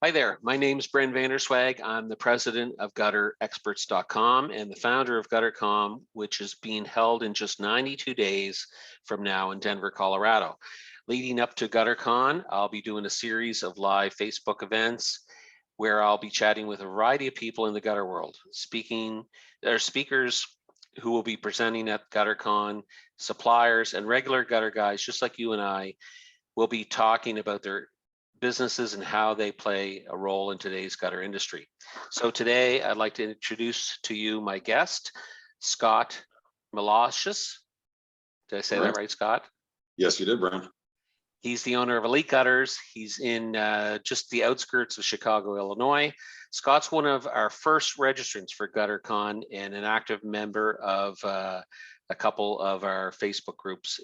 Hi there, my name is Bren Vanderswag. I'm the president of Gutter-Experts.com and the founder of Gutter-Con, which is being held in just 92 days from now in Denver, Colorado. Leading up to Gutter-Con, I'll be doing a series of live Facebook events where I'll be chatting with a variety of people in the gutter world. Speakers who will be presenting at Gutter-Con, suppliers and regular gutter guys, just like you and I, will be talking about their businesses and how they play a role in today's gutter industry. So today I'd like to introduce to you my guest, Scott Milashus. Did I say that right, Scott? Yes, you did, Brian. He's the owner of Elite Gutters. He's in just the outskirts of Chicago, Illinois. Scott's one of our first registrants for Gutter-Con and an active member of a couple of our Facebook groups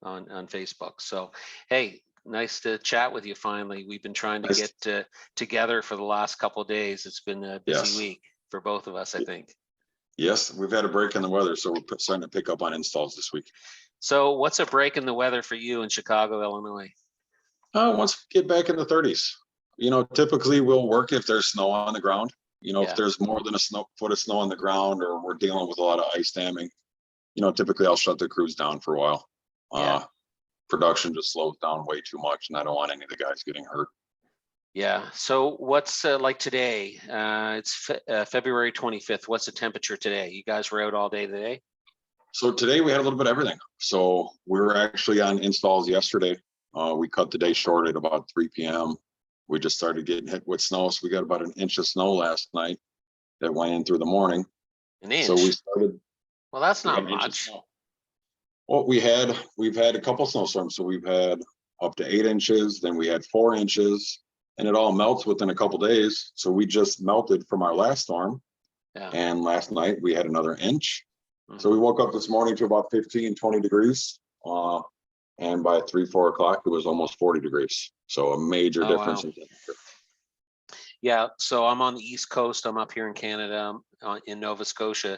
on Facebook. So, hey, nice to chat with you finally. We've been trying to get together for the last couple of days. It's been a busy week for both of us, I think. Yes, we've had a break in the weather, so we're starting to pick up on installs this week. So what's a break in the weather for you in Chicago, Illinois? Once we get back in the 30s, typically we'll work if there's snow on the ground. If there's more than a foot of snow on the ground or we're dealing with a lot of ice damming, typically I'll shut the crews down for a while. Production just slows down way too much, and I don't want any of the guys getting hurt. Yeah. So what's like today? It's February 25th. What's the temperature today? You guys were out all day today? So today we had a little bit of everything. So we were actually on installs yesterday. We cut the day short at about 3 p.m. We just started getting hit with snow. So we got about an inch of snow last night that went in through the morning. An inch? So we started. Well, that's not much. Well, we've had a couple snowstorms. So we've had up to 8 inches, then we had 4 inches, and it all melts within a couple days. So we just melted from our last storm. Yeah. And last night we had another inch. Mm-hmm. So we woke up this morning to about 15, 20 degrees. And by 3, 4 o'clock, it was almost 40 degrees. So a major difference in temperature. Yeah. So I'm on the East Coast. I'm up here in Canada, in Nova Scotia.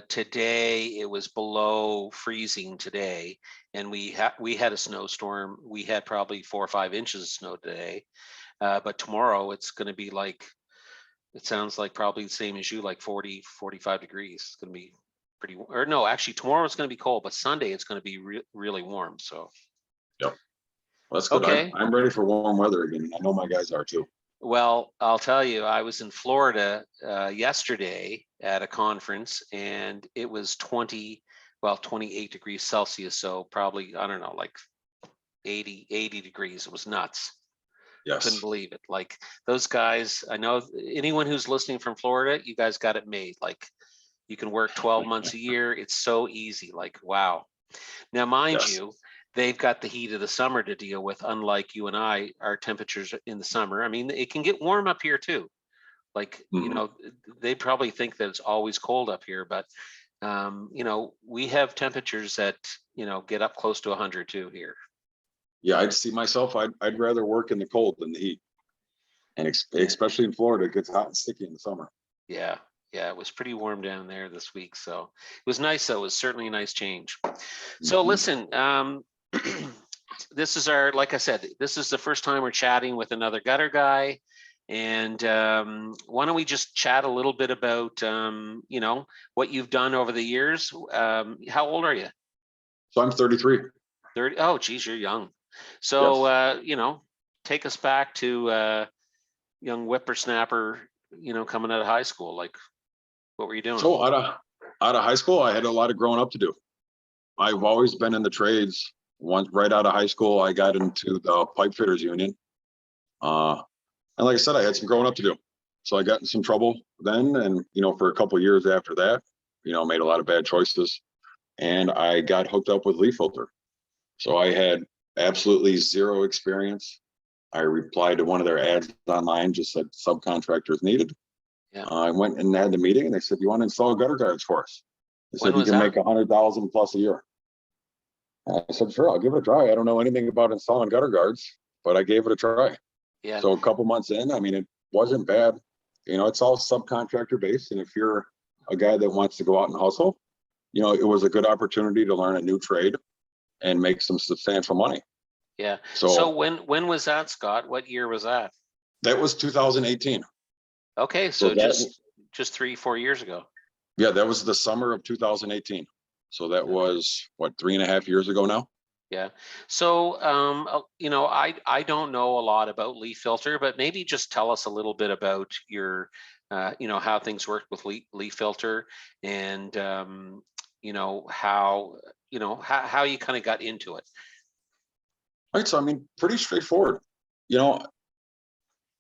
Today it was below freezing today, and we had a snowstorm. We had probably 4 or 5 inches of snow today, but tomorrow it's going to be like, it sounds like probably the same as you, like 40, 45 degrees. It's going to be pretty, or no, actually tomorrow it's going to be cold, but Sunday it's going to be really warm. So yep, well, that's good. Okay. I'm ready for warm weather again. I know my guys are too. Well, I'll tell you, I was in Florida yesterday at a conference, and it was 28 degrees Celsius. So probably, I don't know, like 80 degrees. It was nuts. Yes. Couldn't believe it. Like those guys, I know anyone who's listening from Florida, you guys got it made. Like you can work 12 months a year. It's so easy. Like, wow. Now, mind you, they've got the heat of the summer to deal with, unlike you and I, our temperatures in the summer. I mean, it can get warm up here too. Like, they probably think that it's always cold up here, but, we have temperatures that, get up close to 100 too here. Yeah, I'd see myself, I'd rather work in the cold than the heat. And especially in Florida, it gets hot and sticky in the summer. Yeah. Yeah, it was pretty warm down there this week. So it was nice, though. It was certainly a nice change. So listen, this is like I said, this is the first time we're chatting with another gutter guy. And why don't we just chat a little bit about, what you've done over the years? How old are you? So I'm 33. 30. Oh, geez, you're young. So, take us back to young whippersnapper, coming out of high school. Like, what were you doing? So out of high school, I had a lot of growing up to do. I've always been in the trades. Once right out of high school, I got into the pipe fitters union. And like I said, I had some growing up to do. So I got in some trouble then. And, for a couple of years after that, made a lot of bad choices. And I got hooked up with leaf filter. So I had absolutely zero experience. I replied to one of their ads online, just said subcontractors needed. Yeah. I went and had the meeting, and they said, "You want to install gutter guards for us?" They said, "You can make $100,000 plus a year." And I said, "Sure, I'll give it a try. I don't know anything about installing gutter guards, but I gave it a try." Yeah. So a couple months in, I mean, it wasn't bad. It's all subcontractor based, and if you're a guy that wants to go out and hustle, it was a good opportunity to learn a new trade and make some substantial money. Yeah. So when was that, Scott? What year was that? That was 2018. Okay, So so that, just 3-4 years ago. yeah, that was the summer of 2018. So that was what, 3.5 years ago now? Yeah. So, you know, I don't know a lot about leaf filter, but maybe just tell us a little bit about your, you know, how things work with leaf filter, and you know, how you kind of got into it. Right. So I mean, pretty straightforward. You know,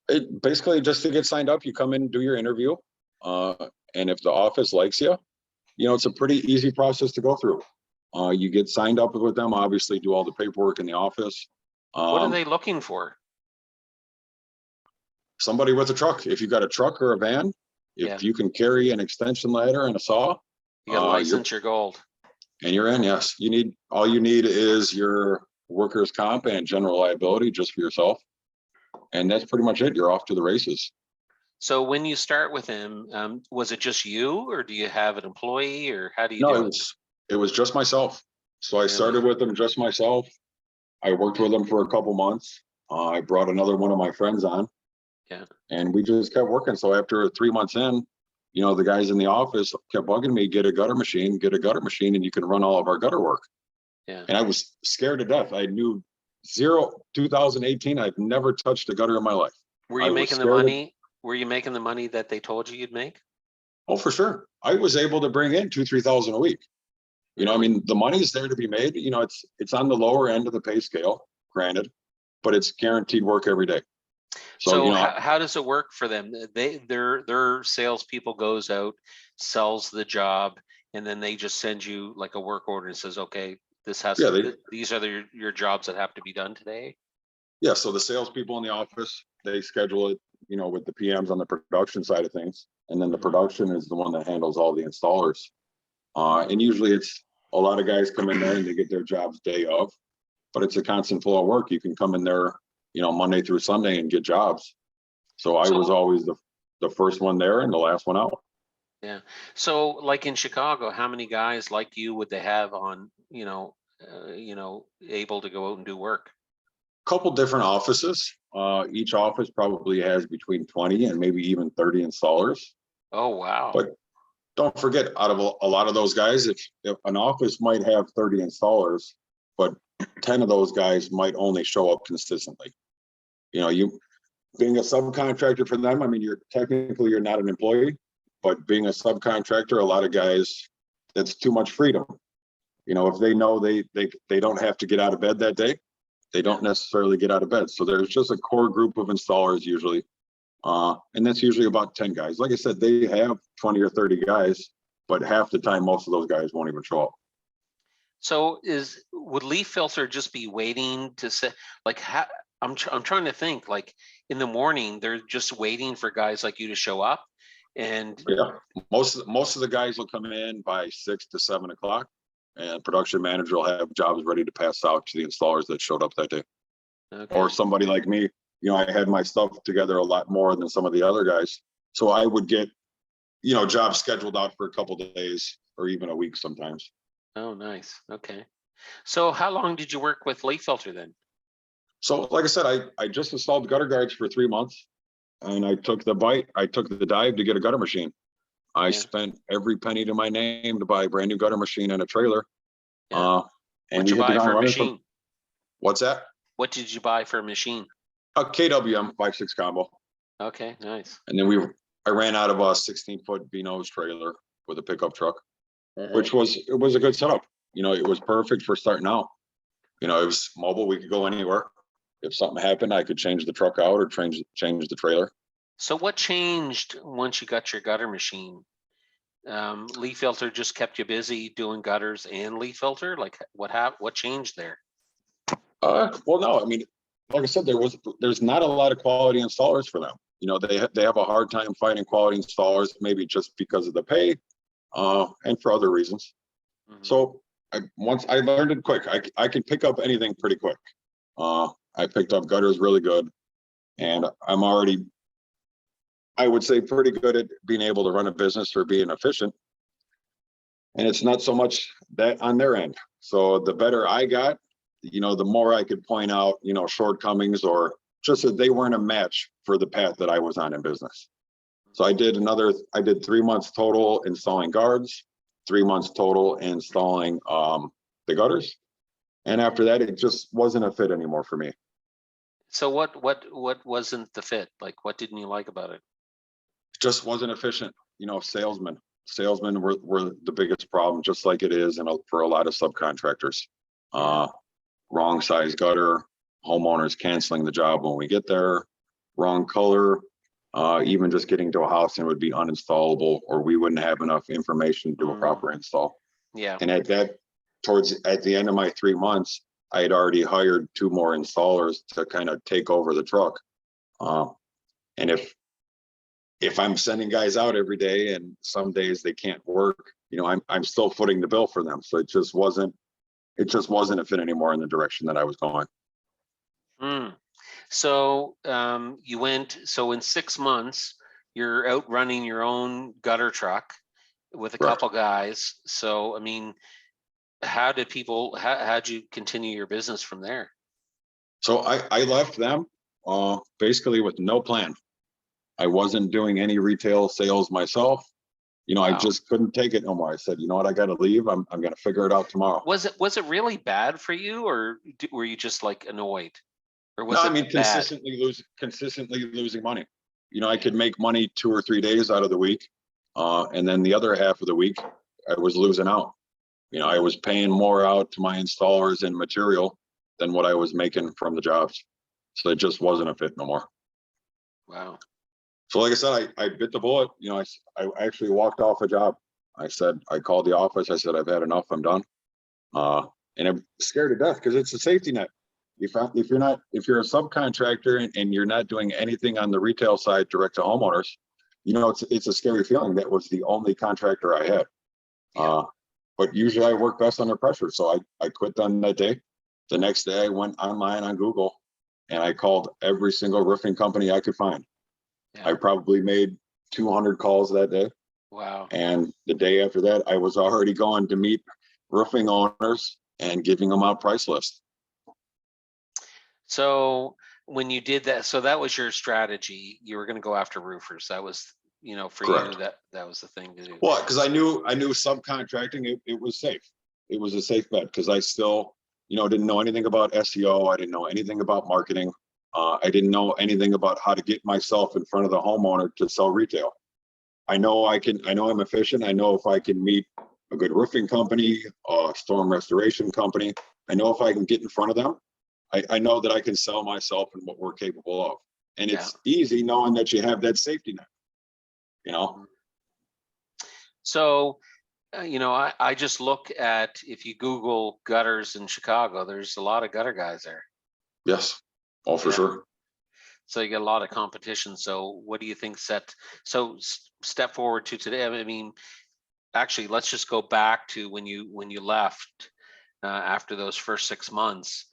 it basically just to get signed up, you come in, do your interview. Uh, and if the office likes you, you know, it's a pretty easy process to go through. You get signed up with them, obviously do all the paperwork in the office. What are they looking for? Somebody with a truck. If you got a truck or a van, Yeah, if you can carry an extension ladder and a saw, you got a you're license, you're gold. and you're in. Yes, all you need is your workers' comp and general liability just for yourself, and that's pretty much it. You're off to the races. So when you start with them, was it just you, or do you have an employee, or how do you No, do it? it was just myself. So I Really? started with them just myself. I worked with them for a couple months. I brought another one of my friends on. Yeah. And we just kept working. So after 3 months in, you know, the guys in the office kept bugging me, get a gutter machine, and you can run all of our gutter work. Yeah. And I was scared to death. I knew 2018, I've never touched a gutter in my life. Were I you was making the scared of, money? Were you making the money that they told you you'd make? oh, for sure. I was able to bring in 2,000-3,000 a week. You know, I Really? mean, the money's there to be made. You know, it's on the lower end of the pay scale, granted, but it's guaranteed work every day. So, So you know, how does it work for them? Their salespeople goes out, sells the job, and then they just send you like a work order and says, okay, yeah, these are your jobs that have to be done today. yeah. So the salespeople in the office, they schedule it, you know, with the PMs on the production side of things. And then the Mhm. production is the one that handles all the installers. And usually it's a lot of guys come in there and they get their jobs day of, but it's a constant flow of work. You can come in there, you know, Monday through Sunday and get jobs. So I was So always the first one there and the last one out. yeah. So like in Chicago, how many guys like you would they have on, able to go out and do work? Couple different offices. Each office probably has between 20 and maybe even 30 installers. Oh, wow. But don't forget, out of a lot of those guys, if an office might have 30 installers, but 10 of those guys might only show up consistently. You know, you being a subcontractor for them, I mean, you're not an employee, but being a subcontractor, a lot of guys, that's too much freedom. You know, if they know they don't have to get out of bed that day, they don't necessarily get out of bed. So there's just a core group of installers usually. And that's usually about 10 guys. Like I said, they have 20 or 30 guys, but half the time, most of those guys won't even show up. So would leaf filter just be waiting to say, like, I'm trying to think, like, in the morning they're just waiting for guys like you to show up, and Yeah, most of the guys will come in by 6 to 7 o'clock, and production manager will have jobs ready to pass out to the installers that showed up that day. okay. Or somebody like me, you know, I had my stuff together a lot more than some of the other guys, so I would get, you know, jobs scheduled out for a couple of days or even a week sometimes. Oh, nice. Okay. So how long did you work with leaf filter then? So like I said, I just installed gutter guards for 3 months, and I took the dive to get a gutter machine. I Yeah. spent every penny to my name to buy a brand new gutter machine and a trailer. Yeah. And What'd we you hit the buy ground for a running machine? what's that? What did you buy for a machine? A KWM 5.6 combo. Okay, nice. And then I ran out of a 16-foot V-nose trailer with a pickup truck, Uh-huh. it was a good setup. You know, it was perfect for starting out. You know, it was mobile. We could go anywhere. If something happened, I could change the truck out or change the trailer. So what changed once you got your gutter machine? Leaf filter just kept you busy doing gutters and leaf filter? Like what changed there? Well, no, I mean, like I said, there's not a lot of quality installers for them. You know, they have a hard time finding quality installers, maybe just because of the pay, and for other reasons. Mhm. So once I learned it quick, I could pick up anything pretty quick. I picked up gutters really good, and I'm already, I would say, pretty good at being able to run a business or being efficient. And it's not so much that on their end. So the better I got, you know, the more I could point out, you know, shortcomings or just that they weren't a match for the path that I was on in business. So I did 3 months total installing guards, 3 months total installing the gutters. And after that, it just wasn't a fit anymore for me. So what wasn't the fit? Like, what didn't you like about it? It just wasn't efficient. Salesmen were the biggest problem, just like it is for a lot of subcontractors. Wrong size gutter, homeowners canceling the job when we get there, wrong color, even just getting to a house and it would be uninstallable, or we wouldn't have enough information to do a proper install. Yeah. And at the end of my 3 months, I had already hired 2 more installers to kind of take over the truck. And if I'm sending guys out every day and some days they can't work, I'm still footing the bill for them. So it just wasn't a fit anymore in the direction that I was going. So so in 6 months, you're out running your own gutter truck with a couple guys. So, I mean, how'd you continue your business from there? So I left them basically with no plan. I wasn't doing any retail sales myself. Wow. I just couldn't take it no more. I said, you know what, I got to leave. I'm going to figure it out tomorrow. Was it really bad for you, or were you just like annoyed? Or was consistently losing money. I could make money 2 or 3 days out of the week. And then the other half of the week, I was losing out. I was paying more out to my installers and material than what I was making from the jobs. So it just wasn't a fit no more. Wow. So like I said, I bit the bullet. I actually walked off a job. I called the office. I said, I've had enough. I'm done. And I'm scared to death because it's a safety net. If you're a subcontractor and you're not doing anything on the retail side direct to homeowners, it's a scary feeling. That was the only contractor I had. But usually I work best under pressure. So I quit them that day. The next day I went online on Google and I called every single roofing company I could find. I probably made 200 calls that day. Wow. And the day after that, I was already going to meet roofing owners and giving them out price lists. So when you did that, so that was your strategy. You were going to go after roofers. That was, for Correct. You, that was the thing to do. Well, because I knew subcontracting, it was safe. It was a safe bet because I still, didn't know anything about SEO. I didn't know anything about marketing. I didn't know anything about how to get myself in front of the homeowner to sell retail. I know I'm efficient. I know if I can meet a good roofing company, a storm restoration company, I know if I can get in front of them, I know that I can sell myself and what we're capable of. And it's easy knowing that you have that safety net, So, I just look at, if you Google gutters in Chicago, there's a lot of gutter guys there. Yes. Oh, for sure. So you get a lot of competition. So what do you think step forward to today? I mean, actually, let's just go back to when you left after those first 6 months.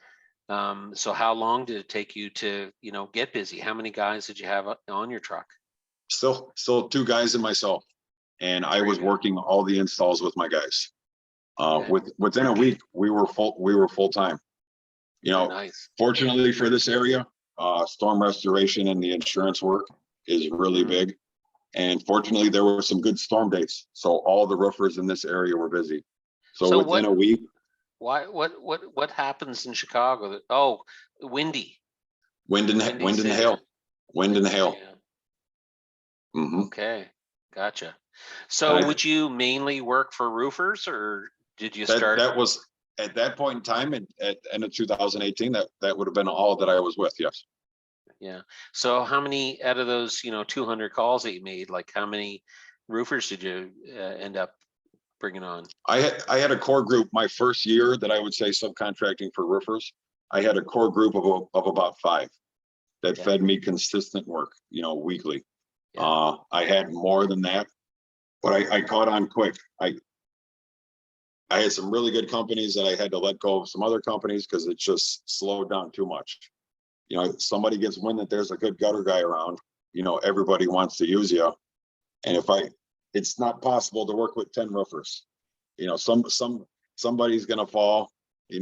So how long did it take you to, get busy? How many guys did you have on your truck? Still 2 guys and myself. And I was working all the installs with my guys. Within a week, we were full time. Nice. Fortunately for this area, storm restoration and the insurance work is really big. And fortunately, there were some good storm dates. So all the roofers in this area were busy. So within a week. What happens in Chicago? Oh, windy. Wind and hail. Wind and hail. Yeah. Mm-hmm. Okay. Gotcha. So would you mainly work for roofers, or did you start? That was at that point in time at end of 2018, that would have been all that I was with. Yes. Yeah. So how many out of those, 200 calls that you made, like how many roofers did you end up bringing on? I had a core group my first year that I would say subcontracting for roofers. I had a core group of about 5 that fed me consistent work, weekly. Yeah. I had more than that, but I caught on quick. I had some really good companies that I had to let go of some other companies because it just slowed down too much. Somebody gets wind that there's a good gutter guy around, everybody wants to use you. And it's not possible to work with 10 roofers. Somebody's going to fall,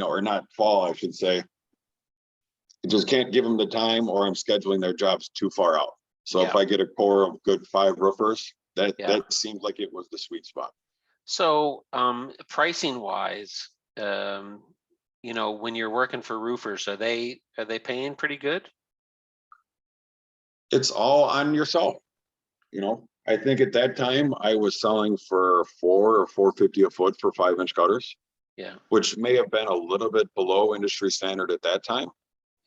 or not fall, I should say. just can't give them the time, or I'm scheduling their jobs too far out. So if Yeah. I get a core of good 5 roofers, Yeah. that seemed like it was the sweet spot. So pricing wise, you know, when you're working for roofers, are they paying pretty good? It's all on yourself. You know, I think at that time I was selling for $4 or $4.50 a foot for 5-inch gutters, Yeah. which may have been a little bit below industry standard at that time.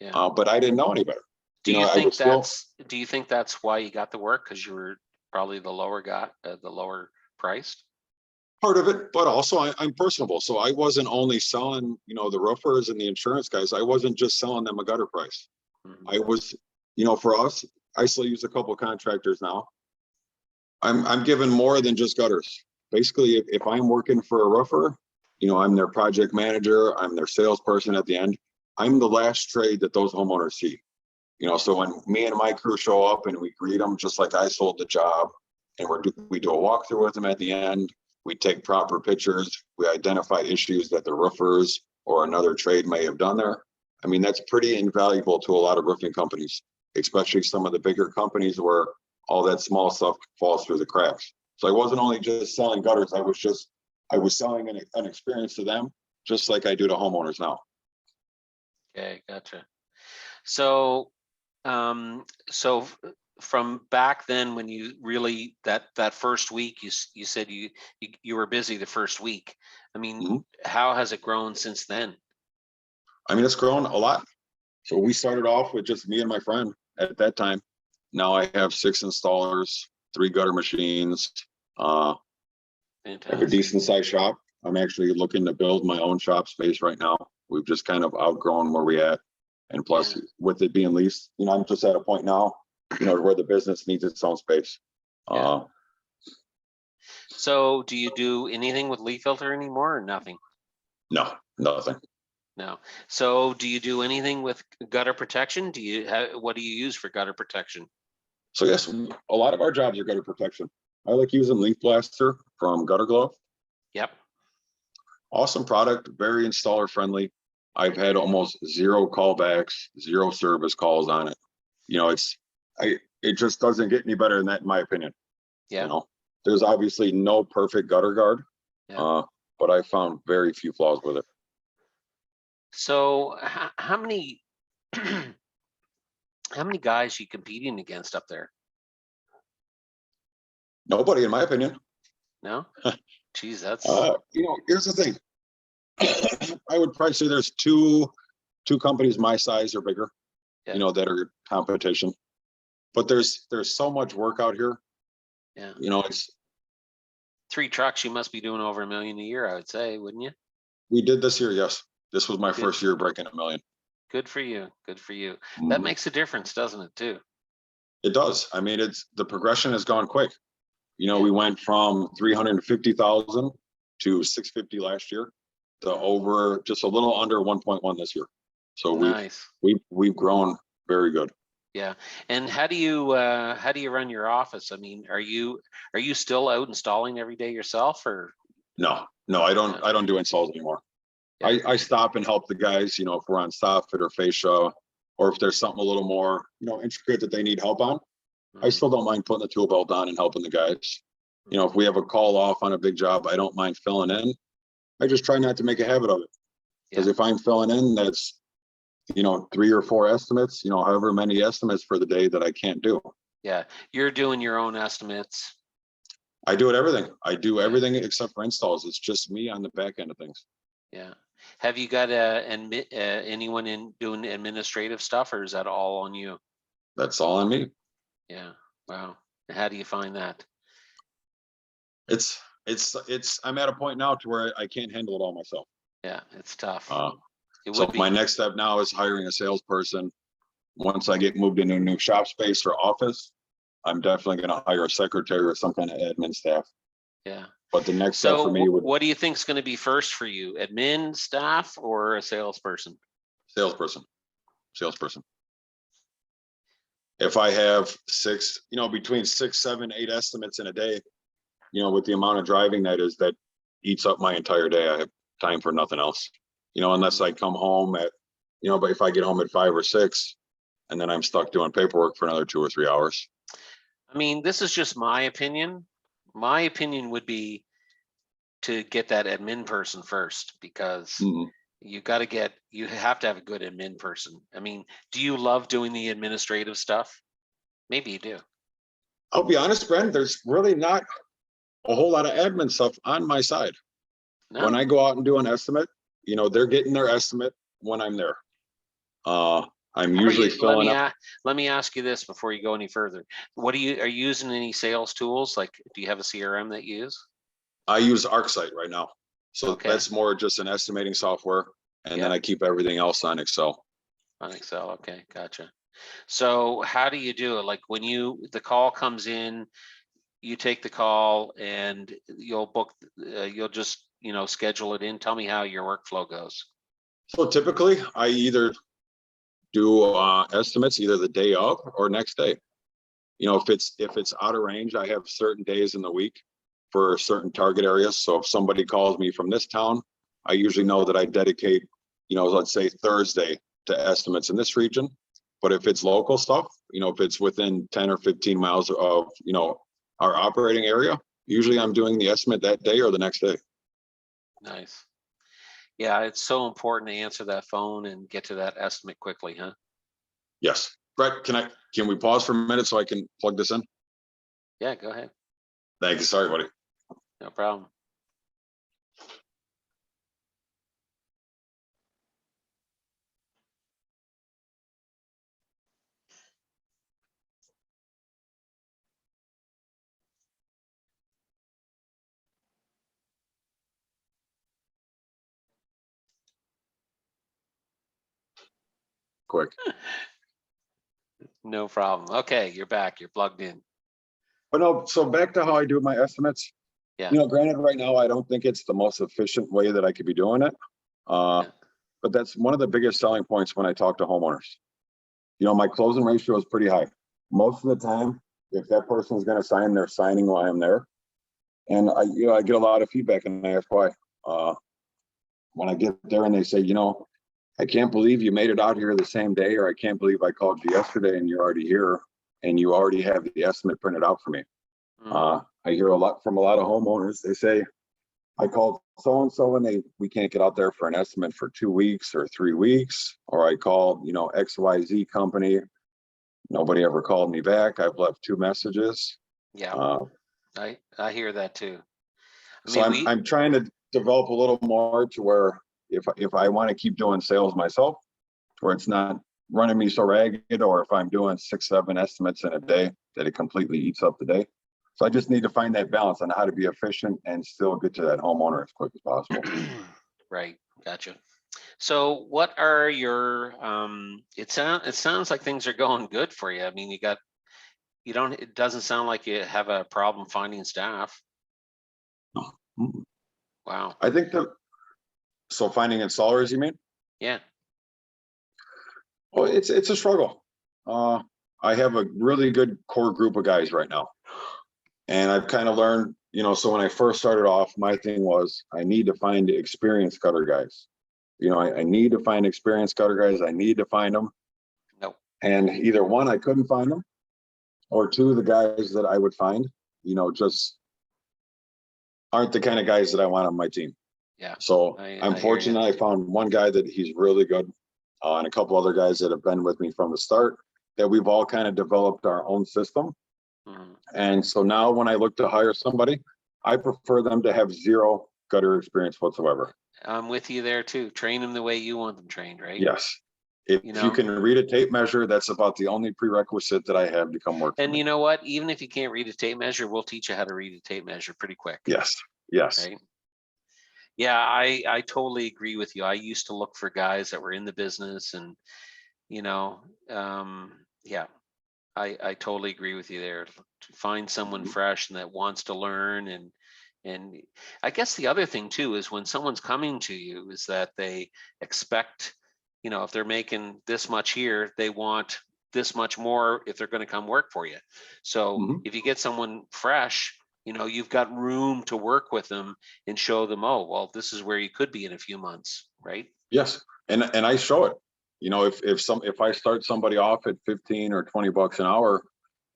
Yeah. But I didn't know any better. Do you I think was still do you think that's why you got the work? Because you were probably the lower priced? part of it, but also I'm personable. So I wasn't only selling, the roofers and the insurance guys. I wasn't just selling them a gutter price. Mhm. I was, for us, I still use a couple of contractors now. I'm giving more than just gutters. Basically, if I'm working for a roofer, I'm their project manager, I'm their salesperson at the end. I'm the last trade that those homeowners see. So when me and my crew show up and we greet them just like I sold the job, and we do a walkthrough with them at the end, we take proper pictures, we identify issues that the roofers or another trade may have done there. I mean, that's pretty invaluable to a lot of roofing companies, especially some of the bigger companies where all that small stuff falls through the cracks. So I wasn't only just selling gutters, I was selling an experience to them, just like I do to homeowners now. Okay, gotcha. So, so from back then, when you really that first week, you said you were busy the first week. I mean, how has it grown since then? I mean, it's grown a lot. So we started off with just me and my friend at that time. Now I have 6 installers, 3 gutter machines. I have a decent sized shop. I'm actually looking to build my own shop space right now. We've just kind of outgrown where we at. And plus, with it being leased, I'm just at a point now, where the business needs its own space. So do you do anything with leaf filter anymore or nothing? No, nothing. No. So do you do anything with gutter protection? What do you use for gutter protection? So yes, a lot of our jobs are gutter protection. I like using Leaf Blaster from Gutter Glove. Yep. Awesome product, very installer friendly. I've had almost 0 callbacks, 0 service calls on it. It just doesn't get any better than that, in my opinion. Yeah. There's obviously no perfect gutter guard, but I found very few flaws with it. So how many how many guys are you competing against up there? Nobody, in my opinion. No? Geez, that's here's the thing. I would probably say there's two companies my size or bigger, that are competition. But there's so much work out here. Yeah. It's 3 trucks, you must be doing over $1 million a year, I would say, wouldn't you? We did this year, yes. This was my first year breaking $1 million. Good for you. Good for you. That makes a difference, doesn't it, too? It does. I mean, the progression has gone quick. We went from 350,000 to 650 last year to over just a little under 1.1 this year. So nice. We've grown very good. Yeah. And how do you run your office? I mean, are you still out installing every day yourself, or? No, I don't do installs anymore. Yeah. I stop and help the guys, if we're on soffit or fascia, or if there's something a little more, intricate that they need help on. I still don't mind putting the tool belt on and helping the guys. If we have a call off on a big job, I don't mind filling in. I just try not to make a habit of it. Because if I'm filling in, that's, 3 or 4 estimates, however many estimates for the day that I can't do. Yeah. You're doing your own estimates. I do everything. I do everything except for installs. It's just me on the back end of things. Yeah. Have you got anyone in doing administrative stuff, or is that all on you? That's all on me. Yeah. Wow. How do you find that? I'm at a point now to where I can't handle it all myself. Yeah, it's tough. So my next step now is hiring a salesperson. Once I get moved into a new shop space or office, I'm definitely going to hire a secretary or some kind of admin staff. Yeah. But the next step for me would. What do you think is going to be first for you? Admin staff or a salesperson? Salesperson. If I have between 6, 7, 8 estimates in a day, with the amount of driving that eats up my entire day, I have time for nothing else. Unless I come home at but if I get home at 5 or 6 and then I'm stuck doing paperwork for another 2 or 3 hours. I mean, this is just my opinion. My opinion would be to get that admin person first, because Mhm. you have to have a good admin person. I mean, do you love doing the administrative stuff? Maybe you do. I'll be honest, Brent, there's really not a whole lot of admin stuff on my side. When No. I go out and do an estimate, they're getting their estimate when I'm there. I'm usually filling up. Let me ask you this before you go any further. Are you using any sales tools? Like, do you have a CRM that you use? I use ArcSight right now. So Okay. that's more just an estimating software. And Yeah. then I keep everything else on Excel. On Excel, okay, gotcha. So how do you do it? Like when the call comes in, you take the call and you'll just, schedule it in. Tell me how your workflow goes. So typically I either do estimates either the day of or next day. If it's out of range, I have certain days in the week for certain target areas. So if somebody calls me from this town, I usually know that I dedicate, let's say Thursday to estimates in this region. But if it's local stuff, if it's within 10 or 15 miles of, our operating area, usually I'm doing the estimate that day or the next day. Nice. Yeah, it's so important to answer that phone and get to that estimate quickly, huh? Yes. Brett, can we pause for a minute so I can plug this in? Yeah, go ahead. Thank you. Sorry, buddy. No problem. Quick. No problem. Okay, you're back. You're plugged in. But no, so back to how I do my estimates. Yeah. Granted, right now, I don't think it's the most efficient way that I could be doing it. Yeah. But that's one of the biggest selling points when I talk to homeowners. My closing ratio is pretty high. Most of the time, if that person is going to sign, they're signing while I'm there. And I get a lot of feedback and I ask why. When I get there and they say, I can't believe you made it out here the same day, or I can't believe I called you yesterday and you're already here and you already have the estimate printed out for me. I hear a lot from a lot of homeowners. They say, I called so-and-so and we can't get out there for an estimate for 2 weeks or 3 weeks. Or I called, XYZ company. Nobody ever called me back. I've left 2 messages. Yeah. I hear that too. I'm trying to develop a little more to where if I want to keep doing sales myself, where it's not running me so ragged, or if I'm doing 6, 7 estimates in a day, that it completely eats up the day. So I just need to find that balance on how to be efficient and still get to that homeowner as quick as possible. Right. Gotcha. So what are your, it sounds like things are going good for you. I mean, it doesn't sound like you have a problem finding staff. Wow. I think so finding installers, you mean? Yeah. Well, it's a struggle. I have a really good core group of guys right now. And I've kind of learned, so when I first started off, my thing was I need to find experienced gutter guys. I need to find experienced gutter guys. I need to find them. Nope. And either one, I couldn't find them, or 2, the guys that I would find, just aren't the kind of guys that I want on my team. Yeah. So I'm fortunate I found one guy that he's really good, and a couple other guys that have been with me from the start, that we've all kind of developed our own system. Mm-hmm. And so now when I look to hire somebody, I prefer them to have 0 gutter experience whatsoever. I'm with you there too. Train them the way you want them trained, right? Yes. If you can read a tape measure, that's about the only prerequisite that I have to come work. And you know what? Even if you can't read a tape measure, we'll teach you how to read a tape measure pretty quick. Yes. Yes. Right? Yeah, I totally agree with you. I used to look for guys that were in the business, and yeah, I totally agree with you there. To find someone fresh and that wants to learn, and I guess the other thing too is when someone's coming to you is that they expect, if they're making this much here, they want this much more if they're going to come work for you. So if you get someone fresh, you've got room to work with them and show them, oh, well, this is where you could be in a few months, right? Yes. And I show it. If I start somebody off at 15 or 20 bucks an hour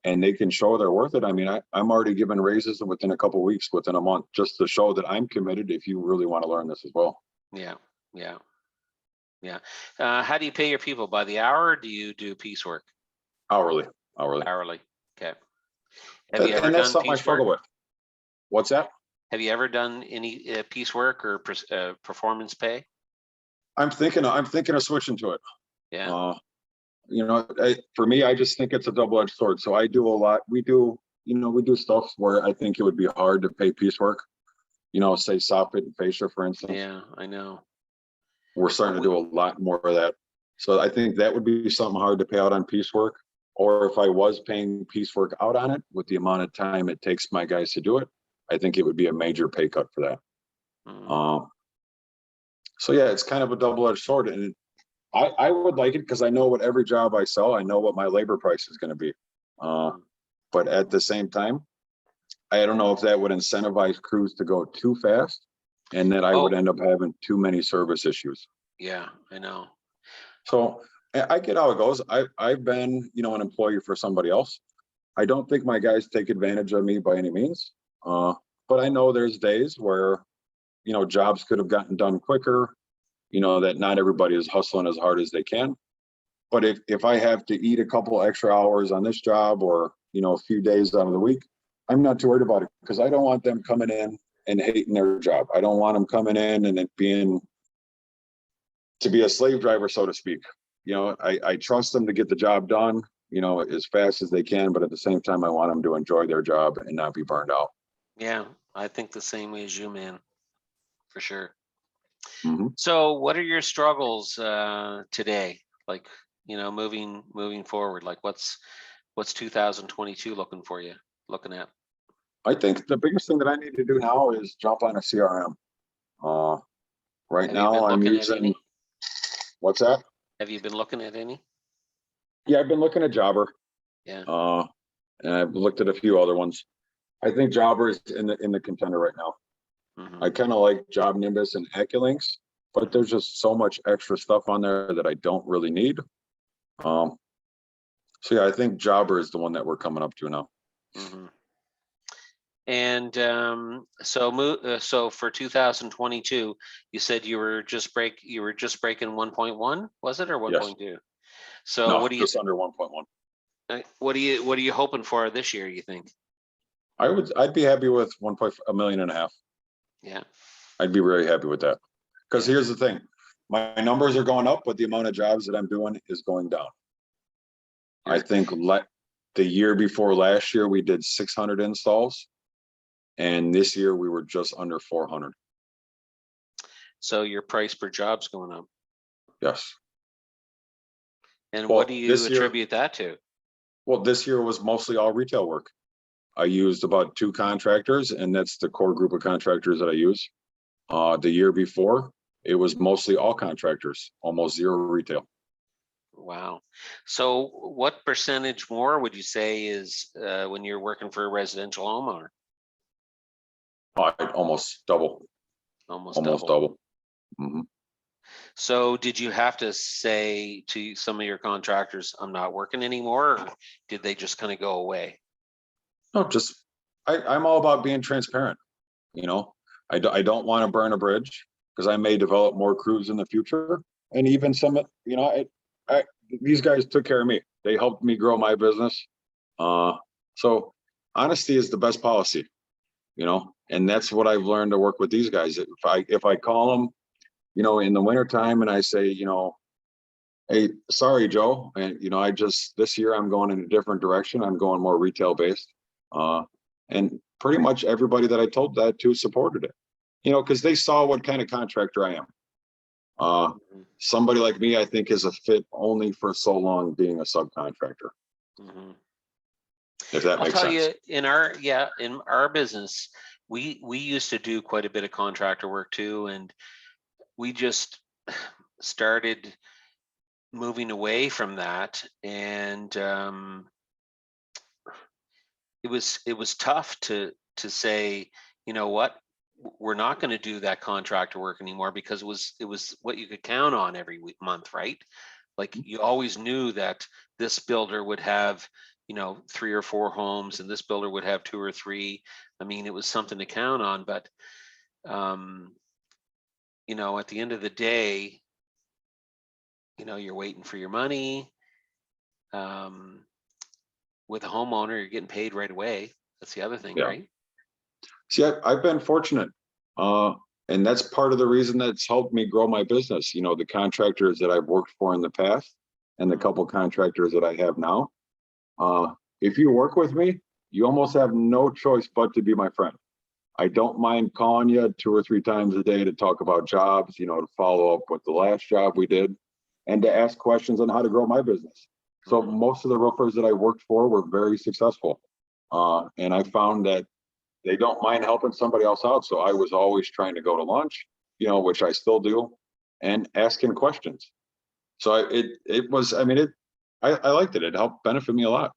and they can show they're worth it, I mean, I'm already giving raises within a couple of weeks, within a month, just to show that I'm committed if you really want to learn this as well. Yeah. How do you pay your people? By the hour, or do you do piecework? Hourly. Okay. Have you ever And that's done something I struggle piecework? with. What's that? Have you ever done any piecework or performance pay? I'm thinking of switching to it. Yeah. For me, I just think it's a double-edged sword. So I do a lot. We do stuff where I think it would be hard to pay piecework. Say soffit and fascia, for instance. Yeah, I know. We're starting to do a lot more of that. So I think that would be something hard to pay out on piecework. Or if I was paying piecework out on it with the amount of time it takes my guys to do it, I think it would be a major pay cut for that. So yeah, it's kind of a double-edged sword, and I would like it because I know what every job I sell, I know what my labor price is going to be. But at the same time, I don't know if that would incentivize crews to go too fast, and that I would end up having too many service issues. Yeah, I know. So I get how it goes. I've been, an employee for somebody else. I don't think my guys take advantage of me by any means. But I know there's days where, jobs could have gotten done quicker, that not everybody is hustling as hard as they can. But if I have to eat a couple extra hours on this job or, a few days out of the week, I'm not too worried about it because I don't want them coming in and hating their job. I don't want them coming in and it to be a slave driver, so to speak. I trust them to get the job done, as fast as they can. But at the same time, I want them to enjoy their job and not be burned out. Yeah, I think the same way as you, man, for sure. Mm-hmm. So what are your struggles today? Like, moving forward, like what's 2022 looking at? I think the biggest thing that I need to do now is jump on a CRM. Right now I'm using, what's that? Have you been looking at any? Yeah, I've been looking at Jobber. Yeah. And I've looked at a few other ones. I think Jobber is in the contender right now. Mm-hmm. I kind of like Job Nimbus and AccuLinks, but there's just so much extra stuff on there that I don't really need. So yeah, I think Jobber is the one that we're coming up to now. Mm-hmm. And so for 2022, you said you were just breaking 1.1, was it, or 1.2? Yes. So no, what do you just under 1.1? What are you hoping for this year, you think? I'd be happy with $1.5 million. Yeah. I'd be very happy with that. Because here's the thing. My numbers are going up, but the amount of jobs that I'm doing is going down. I think the year before last year, we did 600 installs. And this year we were just under 400. So your price per job's going up. Yes. And what do you attribute that to? Well, this year was mostly all retail work. I used about 2 contractors, and that's the core group of contractors that I use. The year before, it was mostly all contractors, almost 0 retail. Wow. So what percentage more would you say is when you're working for a residential homeowner? Almost double. Almost double. Mm-hmm. So did you have to say to some of your contractors, I'm not working anymore, or did they just kind of go away? No, I'm all about being transparent. I don't want to burn a bridge because I may develop more crews in the future. And even some, these guys took care of me. They helped me grow my business. So honesty is the best policy, and that's what I've learned to work with these guys. If I call them, in the wintertime and I say, hey, sorry, Joe. And, this year I'm going in a different direction. I'm going more retail based. And pretty much everybody that I told that to supported it, because they saw what kind of contractor I am. Somebody like me, I think, is a fit only for so long being a subcontractor. Mm-hmm. If that makes sense. I'll tell you, in our business, we used to do quite a bit of contractor work too, and we just started moving away from that, and it was tough to say, you know what, we're not going to do that contractor work anymore, because it was what you could count on every month, right? Like you always knew that this builder would have, 3 or 4 homes and this builder would have 2 or 3. I mean, it was something to count on, but at the end of the day, you're waiting for your money. With a homeowner, you're getting paid right away. That's the other thing, Yeah. right? See, I've been fortunate. And that's part of the reason that's helped me grow my business. The contractors that I've worked for in the past and the couple contractors that I have now. If you work with me, you almost have no choice but to be my friend. I don't mind calling you 2 or 3 times a day to talk about jobs, to follow up with the last job we did and to ask questions on how to grow my business. So most of the roofers that I worked for were very successful. And I found that they don't mind helping somebody else out. So I was always trying to go to lunch, which I still do, and asking questions. So it was, I liked it. It helped benefit me a lot.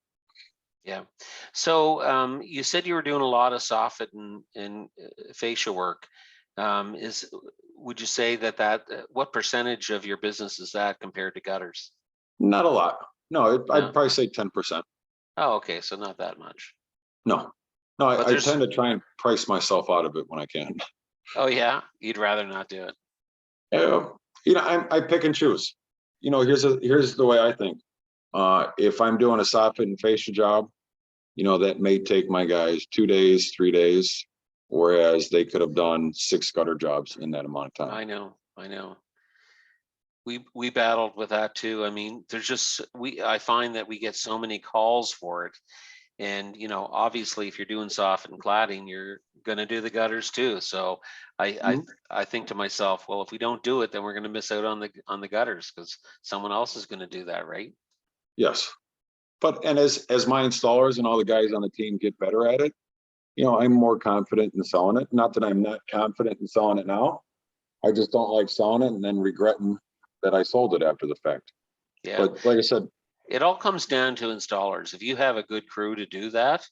Yeah. So you said you were doing a lot of soffit and fascia work. Would you say that what percentage of your business is that compared to gutters? Not a lot. No, No? I'd probably say 10%. Oh, okay. So not that much. No, I tend to try and price myself out of it when I can. Oh yeah, you'd rather not do it. I pick and choose. Here's the way I think. If I'm doing a soffit and fascia job, that may take my guys 2 days, 3 days, whereas they could have done 6 gutter jobs in that amount of time. I know. We battled with that too. I mean, I find that we get so many calls for it. And, obviously if you're doing soffit and cladding, you're going to do the gutters too. So I think to myself, well, if we don't do it, then we're going to miss out on the gutters because someone else is going to do that. Right. Yes. And as my installers and all the guys on the team get better at it, I'm more confident in selling it. Not that I'm not confident in selling it now. I just don't like selling it and then regretting that I sold it after the fact. Yeah. But like I said, it all comes down to installers. If you have a good crew to do that,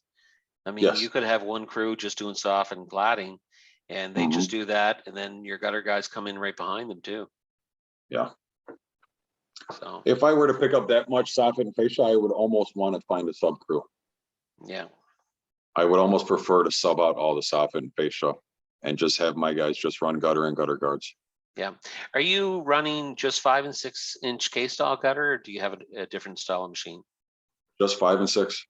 I mean, yes. You could have one crew just doing soffit and cladding and they just do that. And then your gutter guys come in right behind them too. Yeah. So if I were to pick up that much soffit and fascia, I would almost want to find a sub crew. Yeah. I would almost prefer to sub out all the soffit and fascia and just have my guys just run gutter and gutter guards. Yeah. Are you running just 5 and 6 inch K-style gutter, or do you have a different style of machine? Just 5 and 6.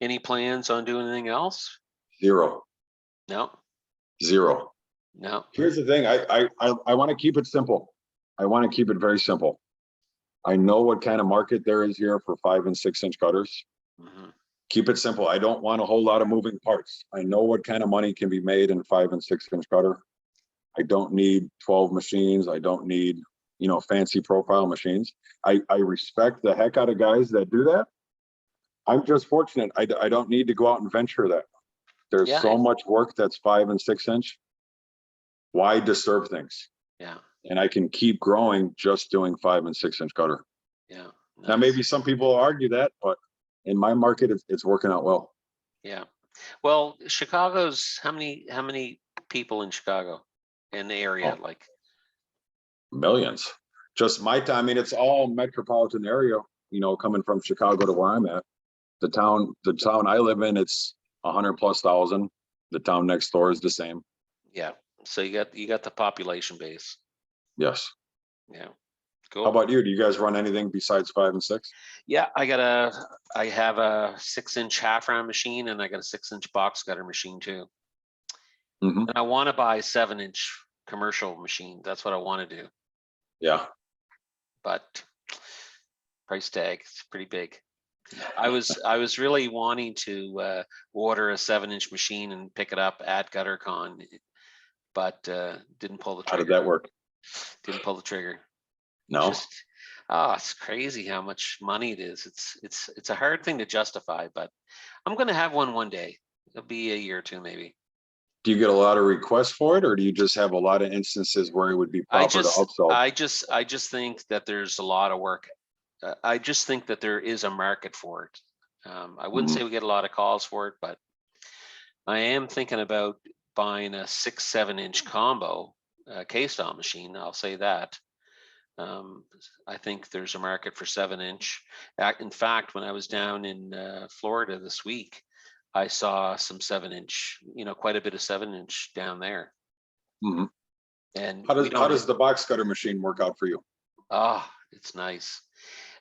Any plans on doing anything else? Zero. No. Zero. No. Here's the thing. I want to keep it simple. I want to keep it very simple. I know what kind of market there is here for 5 and 6 inch gutters. Keep it simple. I don't want a whole lot of moving parts. I know what kind of money can be made in 5 and 6 inch gutter. I don't need 12 machines. I don't need, fancy profile machines. I respect the heck out of guys that do that. I'm just fortunate. I don't need to go out and venture that. There's so much work that's 5 and 6 inch. Why disturb things? Yeah. And I can keep growing just doing 5 and 6 inch gutter. Yeah. Nice. Now, maybe some people argue that, but in my market, it's working out well. Yeah. Well, Chicago's how many people in Chicago in the area? Like millions. Just my time. I mean, it's all metropolitan area, coming from Chicago to where I'm at. The town I live in, it's 100,000+. The town next door is the same. Yeah. So you got the population base. Yes. Yeah. Cool. How about you? Do you guys run anything besides 5 and 6? Yeah, I have a 6 inch half round machine and I got a 6 inch box gutter machine too. And I want to buy a 7 inch commercial machine. That's what I want to do. Yeah. But price tag, it's pretty big. I was really wanting to order a 7 inch machine and pick it up at Gutter-Con, but didn't pull the trigger. How did that work? Didn't pull the trigger. No. It's crazy how much money it is. It's a hard thing to justify, but I'm going to have one day. It'll be a year or two, maybe. Do you get a lot of requests for it, or do you just have a lot of instances where it would be proper to upsell? I just think that there's a lot of work. I just think that there is a market for it. I wouldn't say we get a lot of calls for it, but I am thinking about buying a 6-7 inch combo K-style machine. I'll say that. I think there's a market for 7-inch. In fact, when I was down in Florida this week, I saw some 7-inch, quite a bit of 7-inch down there. Mhm. And How does the box cutter machine work out for you? Oh, it's nice.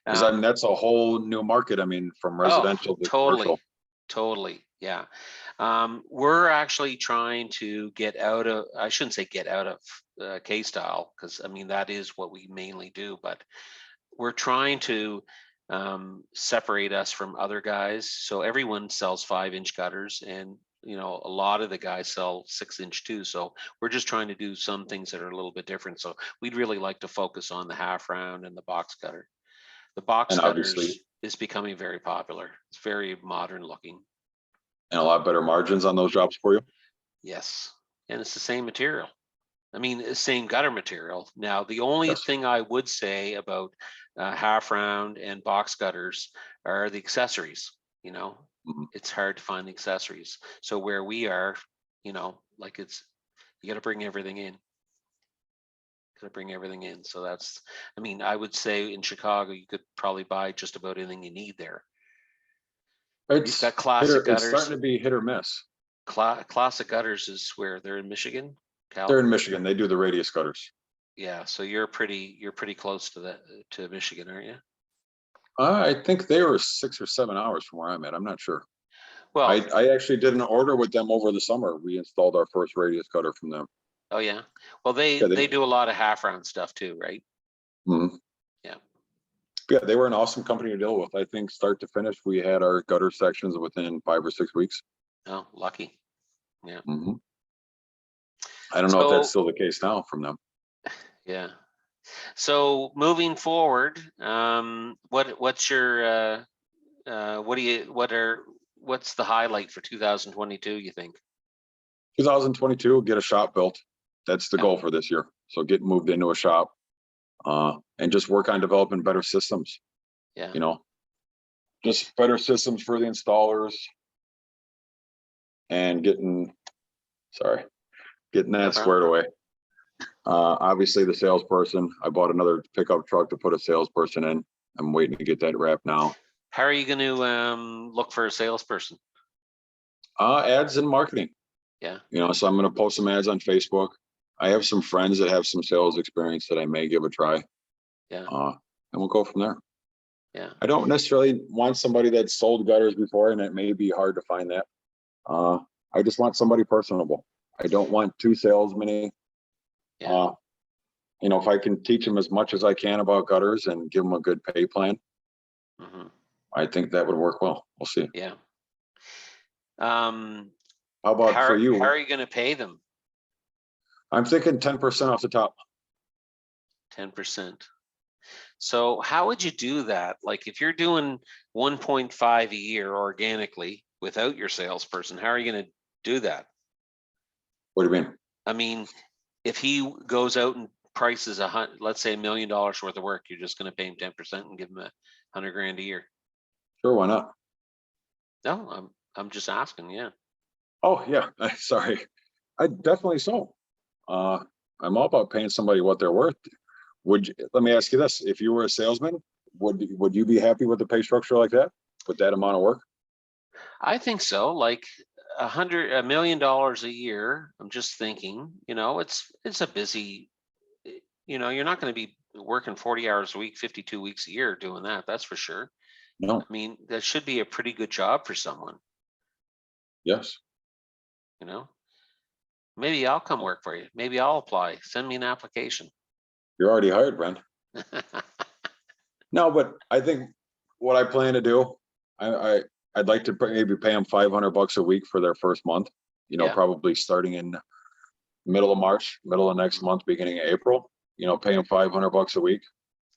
Because I mean, that's a whole new market. I mean, from residential to commercial. Totally. Yeah. We're actually trying to get out of, I shouldn't say get out of K-style, because I mean, that is what we mainly do, but we're trying to separate us from other guys. So everyone sells 5-inch gutters, and a lot of the guys sell 6-inch too. So we're just trying to do some things that are a little bit different. So we'd really like to focus on the half round and the box cutter. The box And cutters obviously, is becoming very popular. It's very modern looking. and a lot better margins on those jobs for you. Yes. And it's the same material. I mean, the same gutter material. Now, the only Yes. thing I would say about half round and box gutters are the accessories. Mhm. It's hard to find the accessories. So where we are, like you got to bring everything in. So I mean, I would say in Chicago, you could probably buy just about anything you need there. You've got classic It's starting gutters. to be hit or miss. Classic gutters is where they're in Michigan. They're in Michigan. They do the radius gutters. Yeah, so you're pretty close to Michigan, aren't you? I think they were 6 or 7 hours from where I'm at. I'm not sure. Well, I actually did an order with them over the summer. We installed our first radius cutter from them. oh yeah. Well, they do a lot of half round stuff too, right? Mhm. Yeah. Yeah, they were an awesome company to deal with. I think start to finish, we had our gutter sections within 5 or 6 weeks. Oh, lucky. Yeah. Mhm. I don't know if that's still the case now from them. Yeah. So moving forward, what's your what's the highlight for 2022, you think? 2022, get a shop built. That's the Yeah. goal for this year. So get moved into a shop, and just work on developing better systems. Yeah. Just better systems for the installers, and getting that squared away. Obviously the salesperson, I bought another pickup truck to put a salesperson in. I'm waiting to get that wrapped now. How are you going to look for a salesperson? Ads and marketing. Yeah. So I'm going to post some ads on Facebook. I have some friends that have some sales experience that I may give a try. Yeah. And we'll go from there. Yeah. I don't necessarily want somebody that's sold gutters before, and it may be hard to find that. I just want somebody personable. I don't want two salesmen. Yeah. If I can teach them as much as I can about gutters and give them a good pay plan, I think that would work well. We'll see. Yeah. How about for you? How are you going to pay them? I'm thinking 10% off the top. 10%. So how would you do that? Like if you're doing 1.5 a year organically without your salesperson, how are you going to do that? What do you mean? I mean, if he goes out and prices let's say $1 million worth of work, you're just going to pay him 10% and give him $100,000 a year. Sure, why not? No, I'm just asking. Yeah. Oh yeah, sorry. I definitely so. I'm all about paying somebody what they're worth. Let me ask you this: if you were a salesman, would you be happy with a pay structure like that, with that amount of work? I think so. Like $1 million a year. I'm just thinking, it's a busy, you're not going to be working 40 hours a week, 52 weeks a year doing that. That's for sure. No. I mean, that should be a pretty good job for someone. Yes. Maybe I'll come work for you. Maybe I'll apply. Send me an application. You're already hired, Brent. No, but I think what I plan to do, I'd like to maybe pay them $500 a week for their first month. Yeah. Probably starting in middle of March, middle of next month, beginning of April. Pay them $500 a week.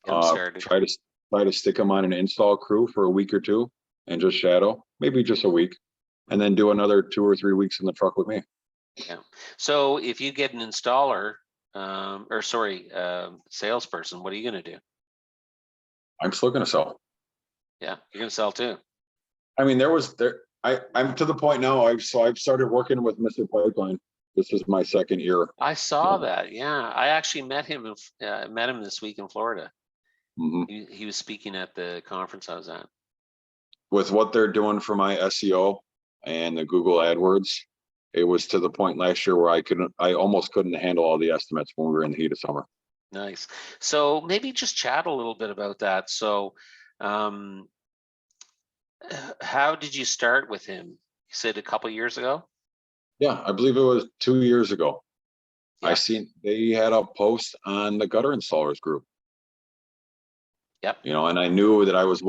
Get them started. Try to stick them on an install crew for a week or two and just shadow, maybe just a week, and then do another 2 or 3 weeks in the truck with me. Yeah. So if you get an installer, salesperson, what are you going to do? I'm still going to sell. Yeah, you're going to sell too. I mean, I'm to the point now. I've started working with Mr. Pipeline. This is my second year. I saw that. Yeah, I actually met him. Met him this week in Florida. Mhm. He was speaking at the conference I was at. With what they're doing for my SEO and the Google AdWords, it was to the point last year where I almost couldn't handle all the estimates when we were in the heat of summer. Nice. So maybe just chat a little bit about that. So, how did you start with him? You said a couple years ago? Yeah, I believe it was 2 years ago. I Yep. seen they had a post on the gutter installers group. Yep. You know, and I knew that I was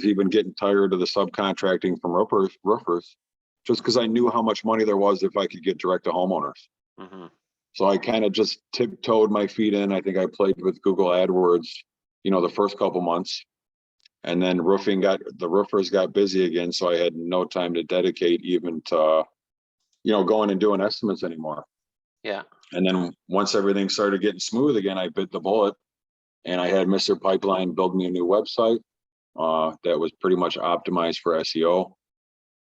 even getting tired of the subcontracting from roofers, just because I knew how much money there was if I could get direct to homeowners. Mm-hmm. So I kind of just tiptoed my feet in. I think I played with Google AdWords, you know, the first couple months. And then the roofers got busy again. So I had no time to dedicate even to, you know, going and doing estimates anymore. Yeah. And then once everything started getting smooth again, I bit the bullet and I had Mr. Pipeline build me a new website that was pretty much optimized for SEO.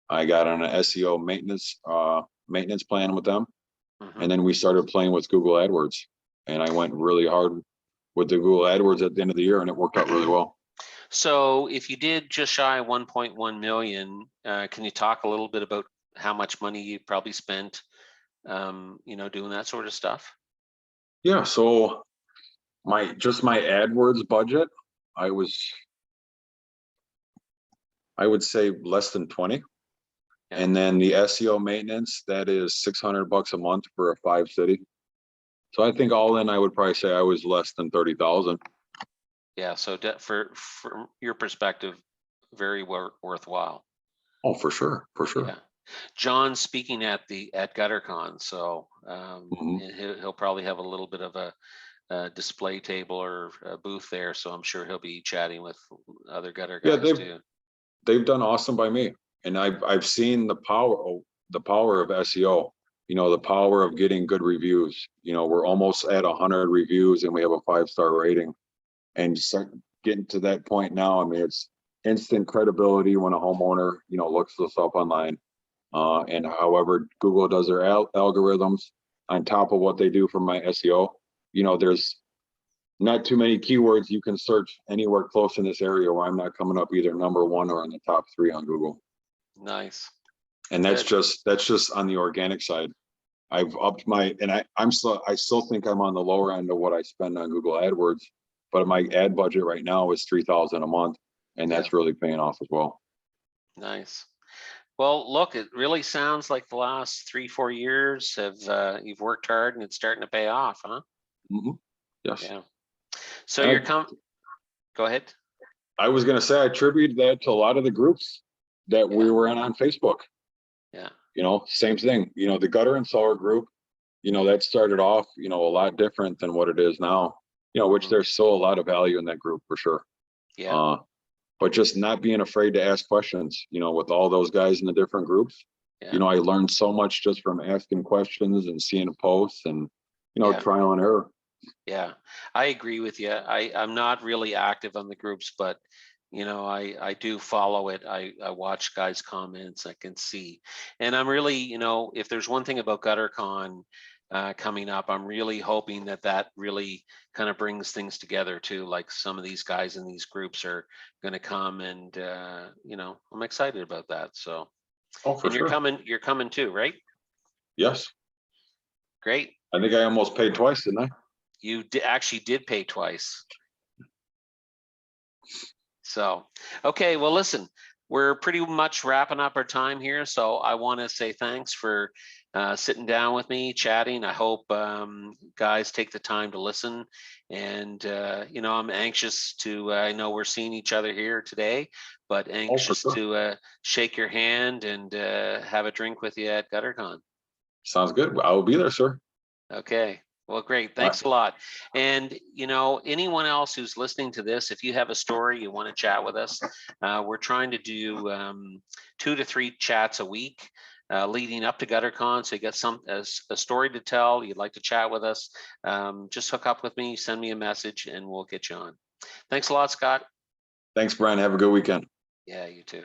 I got on an SEO maintenance plan with them. Mm-hmm. And then we started playing with Google AdWords. And I went really hard with the Google AdWords at the end of the year, and it worked out really well. So if you did just shy of 1.1 million, can you talk a little bit about how much money you probably spent, you know, doing that sort of stuff? Yeah, so my AdWords budget, I would say less than 20. Yeah. And then the SEO maintenance, that is $600 a month for a 5-city. So I think all in, I would probably say I was less than 30,000. Yeah. So from your perspective, very worthwhile. Oh, for sure, for sure. Yeah. John's speaking at GutterCon, so he'll probably have a little bit of a display table or a booth there. So I'm sure he'll be chatting with other gutter guys too. They've done awesome by me, and I've seen the power of SEO. You know, the power of getting good reviews. You know, we're almost at 100 reviews and we have a 5-star rating, and start getting to that point now. I mean, it's instant credibility when a homeowner, you know, looks us up online. And however Google does their algorithms on top of what they do for my SEO, you know, there's not too many keywords you can search anywhere close in this area where I'm not coming up either number 1 or in the top 3 on Google. Nice. And that's just on the organic side. I've upped I still think I'm on the lower end of what I spend on Google AdWords, but my ad budget right now is $3,000 a month, and that's really paying off as well. Nice. Well, look, it really sounds like the last 3-4 years you've worked hard and it's starting to pay off, huh? Mm-hmm. Yes. Yeah. So go ahead. I was going to say I attribute that to a lot of the groups that we were in on Facebook. Yeah. You know, same thing. You know, the gutter installer group, you know, that started off, you know, a lot different than what it is now. You know, which there's still a lot of value in that group for sure. Yeah. But just not being afraid to ask questions, you know, with all those guys in the different groups. You know, I learned so much just from asking questions and seeing posts and, you know, trial and error. Yeah, I agree with you. I'm not really active on the groups, but you know, I do follow it. I watch guys' comments. I can see, and I'm really, you know, if there's one thing about GutterCon coming up, I'm really hoping that really kind of brings things together too. Like some of these guys in these groups are going to come, and you know, I'm excited about that. So, and you're coming too, right? Yes. Great. I think I almost paid twice, didn't I? You actually did pay twice. So, okay, well, listen, we're pretty much wrapping up our time here. So I want to say thanks for sitting down with me, chatting. I hope guys take the time to listen. And, you know, I'm anxious I know we're seeing each other here today, but anxious to shake your hand and have a drink with you at GutterCon. Sounds good. I will be there, sir. Okay. Well, great. Thanks a lot. And, you know, anyone else who's listening to this, if you have a story you want to chat with us, we're trying to do 2 to 3 chats a week leading up to GutterCon. So you got a story to tell, you'd like to chat with us, just hook up with me, send me a message, and we'll get you on. Thanks a lot, Scott. Thanks, Brian. Have a good weekend. Yeah, you too.